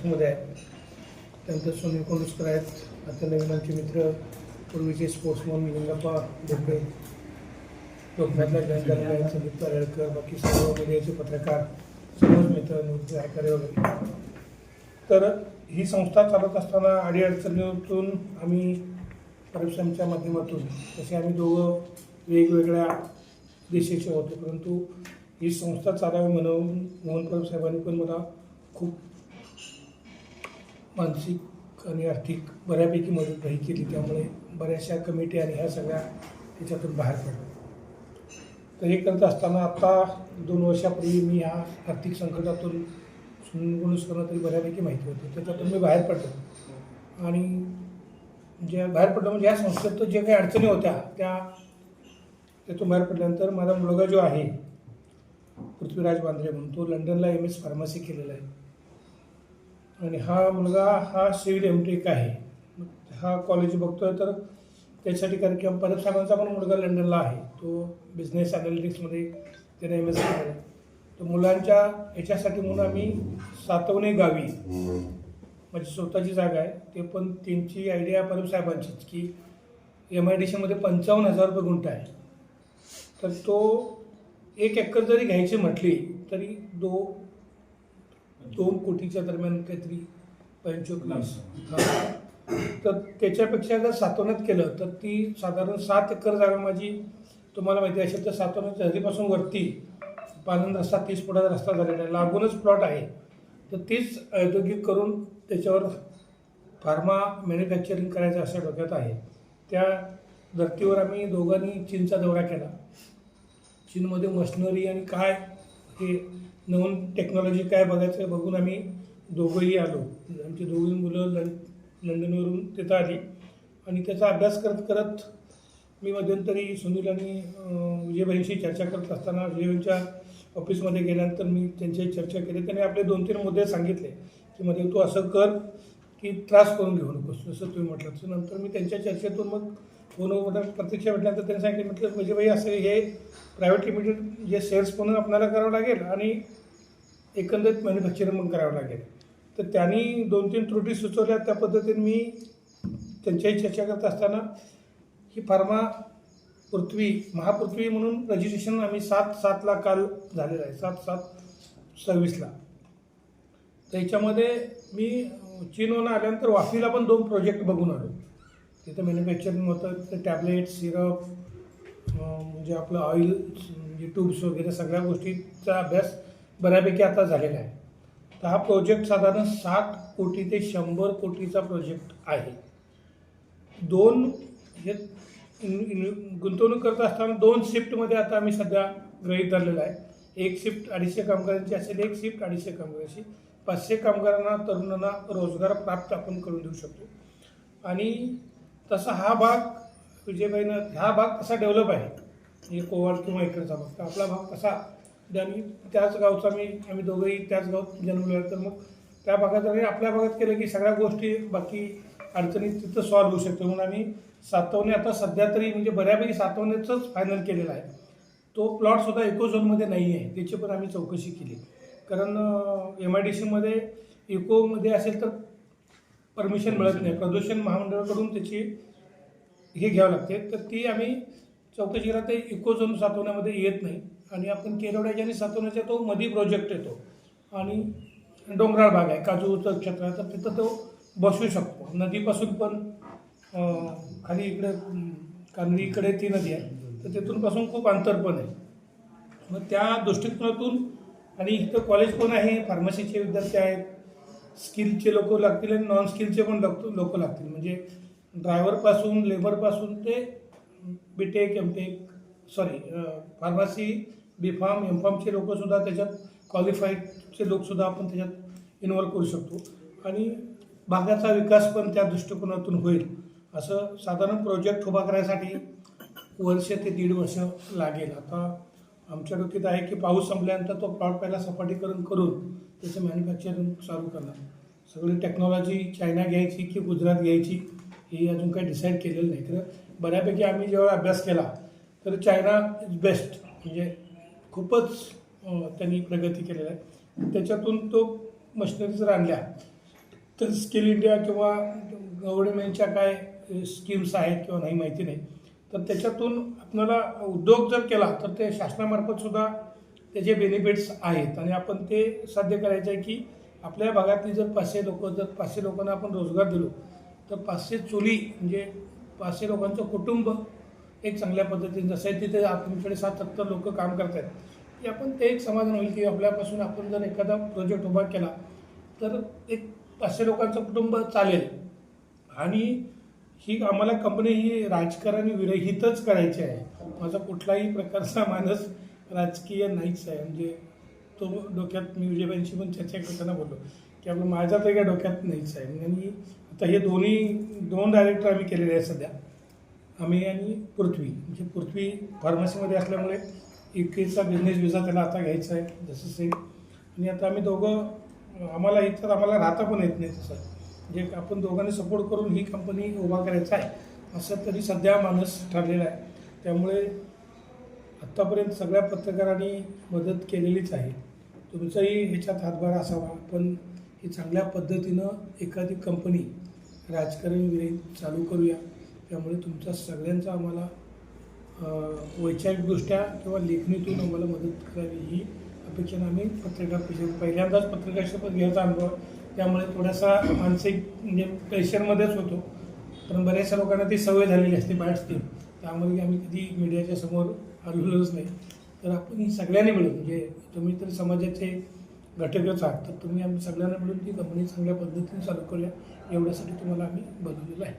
मध्ये आहे. त्यानंतर सुनील कोंडुस्कर आहेत, आता नवीन आमचे मित्र पूर्वीचे स्पोर्ट्समन लिंगप्पा बोपडे, लोकमतला जॉईन झालेले आहेत, संदीप पारेळकर, बाकी सर्व मीडियाचे पत्रकार, सर्वच मित्र सहकार्य वगैरे. तर ही संस्था चालत असताना अडीअडचणीतून आम्ही परीक्षांच्या माध्यमातून तसे आम्ही दोघं वेगवेगळ्या देशाचे होतो, परंतु ही संस्था चालावी म्हणून मोहन परब साहेबांनी पण मला खूप मानसिक आणि आर्थिक बऱ्यापैकी मदतही केली. त्यामुळे बऱ्याचशा कमिटी आणि ह्या सगळ्या त्याच्यातून बाहेर पडलो. तर हे करत असताना आता 2 वर्षापूर्वी मी ह्या आर्थिक संकटातून सुनील तरी बऱ्यापैकी माहिती होती, त्याच्यातून मी बाहेर पडलो. आणि जे बाहेर पडलो म्हणजे या संस्थेत जे काही अडचणी होत्या त्यातून बाहेर पडल्यानंतर माझा मुलगा जो आहे पृथ्वीराज बांद्रे म्हणून, तो लंडनला MS फार्मसी केलेला आहे. आणि हा मुलगा हा सिव्हिल MTech आहे. हा कॉलेज बघतोय तर त्यासाठी कारण की परब साहेबांचा पण मुलगा लंडनला आहे, तो बिझनेस ॲनालिटिक्समध्ये त्याने MS केलेला आहे. तर मुलांच्या याच्यासाठी म्हणून आम्ही सातवणे गावी, माझी स्वतःची जागा आहे, ते पण त्यांची आयडिया परब साहेबांचीच की MIDCमध्ये 55,000 रुपये गुंठा आहे. तर तो 1 एकर जरी घ्यायची म्हटली तरी 2 कोटीच्या दरम्यान काहीतरी 25. तर त्याच्यापेक्षा जर सातवण्यात केलं तर ती साधारण 7 एकर जागा माझी तुम्हाला माहिती असेल तर सातवण्याच्या हद्दीपासून वरती पानंद रस्ता 30 फुटाचा रस्ता झालेला आहे, लागूनच प्लॉट आहे. तर तीच औद्योगिक करून त्याच्यावर फार्मा मॅन्युफॅक्चरिंग करायचं अशा डोक्यात आहे. त्या धर्तीवर आम्ही दोघांनी चीनचा दौरा केला. चीनमध्ये मशिनरी आणि काय हे नवीन टेक्नॉलॉजी काय बघायचं बघून आम्ही दोघंही आलो. आमची दोघी मुलं लंडनवरून तिथं आली आणि त्याचा अभ्यास करत करत मी मध्यंतरी सुनील आणि विजयभाईंशी चर्चा करत असताना विजयभाईंच्या ऑफिसमध्ये गेल्यानंतर मी त्यांच्याशी चर्चा केली. त्यांनी आपले 2-3 मुद्दे सांगितले की मध्ये तू असं कर की त्रास करून घेऊ नकोस, जसं तुम्ही म्हटलं. नंतर मी त्यांच्या चर्चेतून मग फोनवर प्रत्यक्ष भेटल्यानंतर त्यांनी सांगितलं, म्हटलं विजयभाई असं हे प्रायव्हेट लिमिटेड जे शेअर्स म्हणून आपल्याला करावं लागेल आणि एकंदरीत मॅन्युफॅक्चरिंग पण करावं लागेल. तर त्यांनी 2-3 त्रुटी सुचवल्या. त्या पद्धतीने मी त्यांच्याही चर्चा करत असताना ही फार्मा महापृथ्वी म्हणून रजिस्ट्रेशन आम्ही 7/7 काल झालेलं आहे, 7/7/26. तर याच्यामध्ये मी चीनवरून आल्यानंतर वाफीला पण 2 प्रोजेक्ट बघून आलो. तिथं मॅन्युफॅक्चरिंग होतं, ते टॅबलेट, सिरप, म्हणजे आपलं ऑइल, म्हणजे ट्यूब्स वगैरे सगळ्या गोष्टीचा अभ्यास बऱ्यापैकी आता झालेला आहे. तर हा प्रोजेक्ट साधारण 60 कोटी ते 100 कोटीचा प्रोजेक्ट आहे. 2 हे गुंतवणूक करत असताना 2 शिफ्टमध्ये आता आम्ही सध्या गृहीत धरलेला आहे. 1 शिफ्ट 250 कामगारांची असेल, 1 शिफ्ट 250 कामगारांची. 500 कामगारांना, तरुणांना रोजगार प्राप्त आपण करून देऊ शकतो. आणि तसा हा भाग विजयभाईनं हा भाग कसा डेव्हलप आहे, म्हणजे कोवाड किंवा इकडचा भाग, तर आपला भाग कसा, आणि त्याच गावचा आम्ही दोघंही त्याच गावात जन्मलो. तर मग त्या भागात आणि आपल्या भागात केलं की सगळ्या गोष्टी बाकी अडचणी तिथं सॉल्व्ह होऊ शकतो. म्हणून आम्ही सातवणे आता सध्या तरी म्हणजे बऱ्यापैकी सातवणेचंच फायनल केलेला आहे. तो प्लॉटसुद्धा इको झोनमध्ये नाही आहे, त्याची पण आम्ही चौकशी केली. कारण MIDCमध्ये इकोमध्ये असेल तर परमिशन मिळत नाही, प्रदूषण महामंडळाकडून त्याची हे घ्यावं लागते. तर ती आम्ही चौकशी केला, ते इको झोन सातवण्यामध्ये येत नाही. आणि आपण केरवड्याच्या आणि सातवण्याचा तो मध्ये प्रोजेक्ट येतो आणि डोंगराळ भाग आहे, काजूचं क्षेत्र आहे, तर तिथं तो बसू शकतो. नदीपासून पण खाली इकडे कांदळीकडे ती नदी आहे, तर तिथूनपासून खूप अंतर पण आहे. मग त्या दृष्टिकोनातून आणि इथं कॉलेज पण आहे, फार्मसीचे विद्यार्थी आहेत, स्किलचे लोक लागतील आणि नॉन स्किलचे पण लोक लागतील. म्हणजे ड्रायव्हरपासून, लेबरपासून ते BTech, MTech, फार्मसी, B.Pharm, M.Pharmचे लोकसुद्धा त्याच्यात, क्वालिफाईडचे लोकसुद्धा आपण त्याच्यात इन्व्हॉल्व करू शकतो. आणि भागाचा विकास पण त्या दृष्टिकोनातून होईल. असं साधारण प्रोजेक्ट उभा करायसाठी 1 ते 1.5 वर्ष लागेल. आता आमच्या डोक्यात आहे की पाऊस संपल्यानंतर तो प्लॉट पहिला सपाटीकरण करून त्याचं मॅन्युफॅक्चरिंग चालू करणार. सगळी टेक्नॉलॉजी चायना घ्यायची की गुजरात घ्यायची हे अजून काही डिसाईड केलेलं नाही. तर बऱ्यापैकी आम्ही जेव्हा अभ्यास केला तर चायना इज बेस्ट, म्हणजे खूपच त्यांनी प्रगती केलेली आहे. त्याच्यातून तो मशिनरी जर आणल्या तर स्किल इंडिया किंवा गव्हर्नमेंटच्या काय स्कीम्स आहेत किंवा नाही माहिती नाही, तर त्याच्यातून आपल्याला उद्योग जर केला तर ते शासनामार्फत सुद्धा त्याचे बेनिफिट्स आहेत आणि आपण ते साध्य करायचं आहे की आपल्या भागातली जर 500 लोकांना आपण रोजगार दिलो तर 500 चुली म्हणजे 500 लोकांचं कुटुंब एक चांगल्या पद्धतीने, जसं आहे तिथे तुमच्याकडे 60-70 लोक काम करत आहेत, की आपण ते एक समाधान होईल की आपल्यापासून आपण जर एखादा प्रोजेक्ट उभा केला तर एक 500 लोकांचं कुटुंब चालेल. आणि ही आम्हाला कंपनी ही राजकारणी विरहितच करायची आहे. माझा कुठलाही प्रकारचा मानस राजकीय नाहीच आहे. म्हणजे तो डोक्यात मी विजयबाईंशी पण चर्चा करताना बोललो की आपलं माझ्या तरी काय डोक्यात नाहीच आहे. आणि आता हे दोन डायरेक्टर आम्ही केलेले आहेत सध्या, आम्ही आणि पृथ्वी. म्हणजे पृथ्वी फार्मसीमध्ये असल्यामुळे इकेचा बिझनेस विजा त्याला आता घ्यायचा आहे जसं सेम. आणि आता आम्ही दोघं, आम्हाला इतर आम्हाला राहता पण येत नाही तसं, म्हणजे आपण दोघांनी सपोर्ट करून ही कंपनी उभा करायचा आहे असं तरी सध्या मानस ठरलेला आहे. त्यामुळे आत्तापर्यंत सगळ्या पत्रकारांनी मदत केलेलीच आहे. तुमचाही ह्याच्यात हातभार असावा. आपण ही चांगल्या पद्धतीनं एखादी कंपनी राजकारण विरहित चालू करूया. त्यामुळे तुमचा सगळ्यांचा आम्हाला वैचारिकदृष्ट्या किंवा लेखणीतून आम्हाला मदत करावी ही अपेक्षेनं आम्ही पत्रकार परिषद, पहिल्यांदाच पत्रकार शपथ घ्यायचा अनुभव, त्यामुळे थोडासा मानसिक म्हणजे प्रेशरमध्येच होतो. पण बऱ्याचशा लोकांना ती सवय झालेली असते बाहेरची, त्यामुळे आम्ही कधी मीडियाच्या समोर आलेलोच नाही. तर आपण ही सगळ्यांनी मिळून, म्हणजे तुम्ही तर समाजाचे घटकच आहात, तर तुम्ही आम्ही सगळ्यांना मिळून ती कंपनी चांगल्या पद्धतीने चालू करूया एवढ्यासाठी तुम्हाला आम्ही बोलवलेलं आहे.